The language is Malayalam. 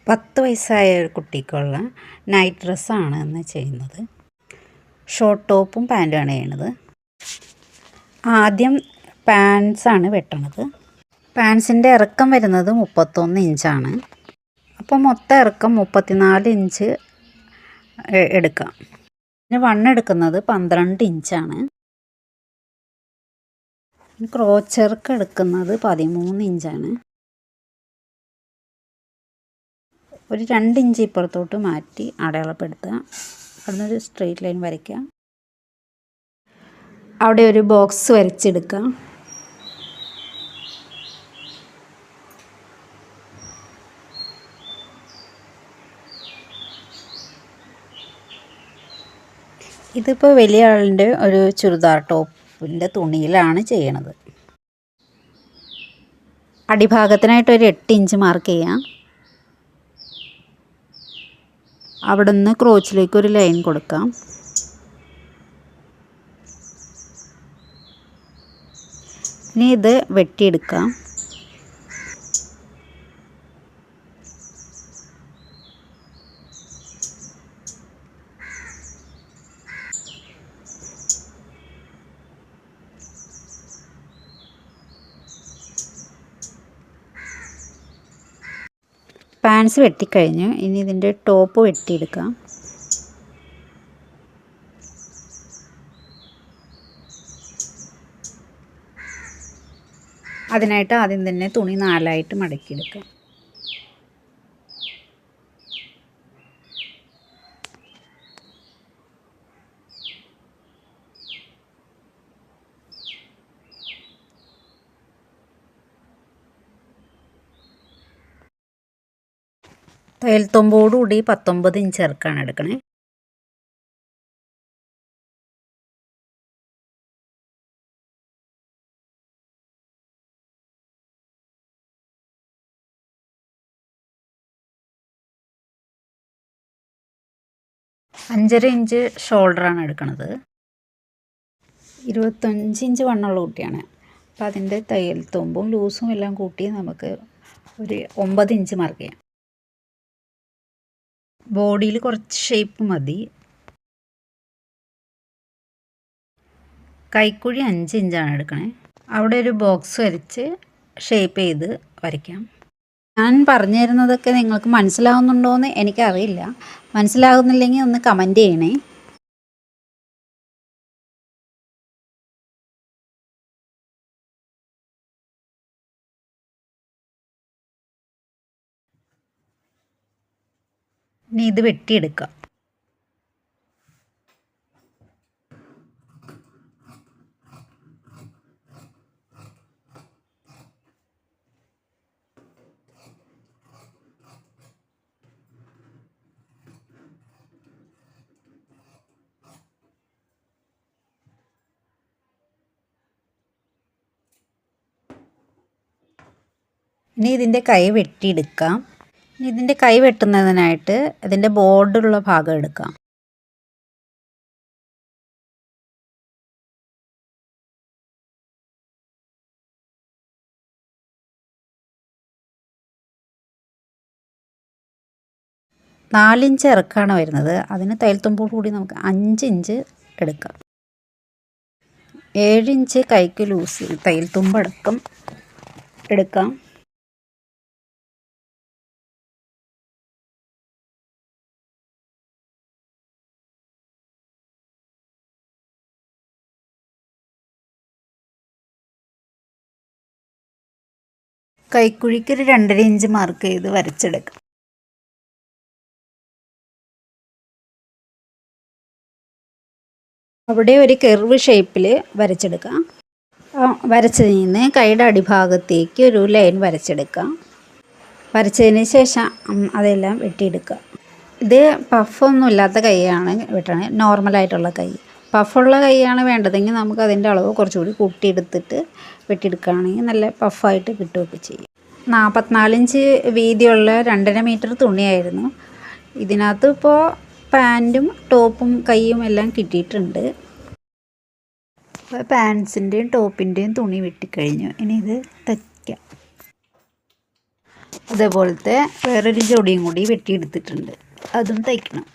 10 വയസ്സായ ഒരു കുട്ടിക്കുള്ള നൈറ്റ് ഡ്രസ്സാണ് ഇന്ന് ചെയ്യുന്നത്. ഷോർട്ട് ടോപ്പും പാൻറ്റുമാണ് ചെയ്യണത്. ആദ്യം പാൻസാണ് വെട്ടണത്. പാൻസിൻ്റെ ഇറക്കം വരുന്നത് 31 ഇഞ്ചാണ്. അപ്പോൾ മൊത്തം ഇറക്കം 34 ഇഞ്ച് എടുക്കാം. പിന്നെ വണ്ണെടുക്കുന്നത് 12 ഇഞ്ചാണ്. ക്രോച്ചർക്ക് എടുക്കുന്നത് 13 ഇഞ്ചാണ്. ഒരു 2 ഇഞ്ച് ഇപ്പുറത്തോട്ട് മാറ്റി അടയാളപ്പെടുത്തുക. അവിടുന്നൊരു സ്ട്രെയിറ്റ് ലൈൻ വരയ്ക്കുക. അവിടെ ഒരു ബോക്സ് വരച്ചെടുക്കുക. ഇതിപ്പോൾ വലിയ ആളിൻ്റെ ഒരു ചുരിദാർ ടോപ്പിൻ്റെ തുണിയിലാണ് ചെയ്യണത്. അടിഭാഗത്തിനായിട്ട് ഒരു 8 ഇഞ്ച് മാർക്ക് ചെയ്യാം. അവിടെ നിന്ന് ക്രോച്ചിലേക്ക് ഒരു ലൈൻ കൊടുക്കാം. ഇനി ഇത് വെട്ടിയെടുക്കാം. പാൻസ് വെട്ടിക്കഴിഞ്ഞു. ഇനി ഇതിൻ്റെ ടോപ്പ് വെട്ടിയെടുക്കാം. അതിനായിട്ട് ആദ്യം തന്നെ തുണി 4ആയിട്ട് മടക്കിയെടുക്കാം. തയ്യൽത്തുമ്പോടുകൂടി 19 ഇഞ്ച് ഇറക്കാണ് എടുക്കണേ. അഞ്ചര ഇഞ്ച് ഷോൾഡറാണ് എടുക്കണത്. 25 ഇഞ്ച് വണ്ണമുള്ള കുട്ടിയാണ്. അപ്പോൾ അതിൻ്റെ തയ്യൽ തുമ്പും ലൂസും എല്ലാം കൂട്ടി നമുക്ക് ഒരു 9 ഇഞ്ച് മാർക്ക് ചെയ്യാം. ബോഡിയിൽ കുറച്ച് ഷേപ്പ് മതി. കൈക്കുഴി 5 ഇഞ്ചാണ് എടുക്കണേ. അവിടെ ഒരു ബോക്സ് വരച്ച് ഷേപ്പ് ചെയ്ത് വരയ്ക്കാം. ഞാൻ പറഞ്ഞു തരുന്നതൊക്കെ നിങ്ങൾക്ക് മനസ്സിലാവുന്നുണ്ടോ എന്ന് എനിക്കറിയില്ല. മനസ്സിലാകുന്നില്ലെങ്കിൽ ഒന്ന് കമൻറ്റ് ചെയ്യണേ. ഇനി ഇത് വെട്ടിയെടുക്കാം. ഇനി ഇതിൻ്റെ കൈ വെട്ടിയെടുക്കാം. ഇതിൻ്റെ കൈ വെട്ടുന്നതിനായിട്ട് ഇതിൻ്റെ ബോർഡുള്ള ഭാഗം എടുക്കാം. നാലിഞ്ച് ഇറക്കാണ് വരുന്നത്. അതിന് തയ്യൽത്തുമ്പോട് കൂടി നമുക്ക് 5 ഇഞ്ച് എടുക്കാം. 7 ഇഞ്ച് കൈക്ക് ലൂസ് തയ്യൽത്തുമ്പടക്കം എടുക്കാം. കൈക്കുഴിക്ക് ഒരു 2.5 ഇഞ്ച് മാർക്ക് ചെയ്ത് വരച്ചെടുക്കാം. അവിടെ ഒരു കർവ് ഷേപ്പിൽ വരച്ചെടുക്കാം. വരച്ചതിൽ നിന്ന് കൈയുടെ അടിഭാഗത്തേക്ക് ഒരു ലൈൻ വരച്ചെടുക്കാം. വരച്ചതിന് ശേഷം അതെല്ലാം വെട്ടിയെടുക്കുക. ഇത് പഫൊന്നും ഇല്ലാത്ത കൈയാണ് വെട്ടണേ, നോർമലായിട്ടുള്ള കൈ. പഫുള്ള കൈയാണ് വേണ്ടതെങ്കിൽ നമുക്ക് അതിൻ്റെ അളവ് കുറച്ചുകൂടി കൂട്ടിയെടുത്തിട്ട് വെട്ടിയെടുക്കുകയാണെങ്കിൽ നല്ല പഫായിട്ട് കിട്ടുകയൊക്കെ ചെയ്യും. 44 ഇഞ്ച് വീതിയുള്ള 2.5 മീറ്റർ തുണിയായിരുന്നു. ഇതിനകത്ത് ഇപ്പോൾ പാൻറ്റും ടോപ്പും കൈയും എല്ലാം കിട്ടിയിട്ടുണ്ട്. അപ്പോൾ പാൻസിൻ്റെയും ടോപ്പിൻ്റെയും തുണി വെട്ടിക്കഴിഞ്ഞു. ഇനി ഇത് തയ്ക്കാം. അതേപോലത്തെ വേറൊരു ജോഡിയും കൂടി വെട്ടിയെടുത്തിട്ടുണ്ട്, അതും തയ്ക്കണം.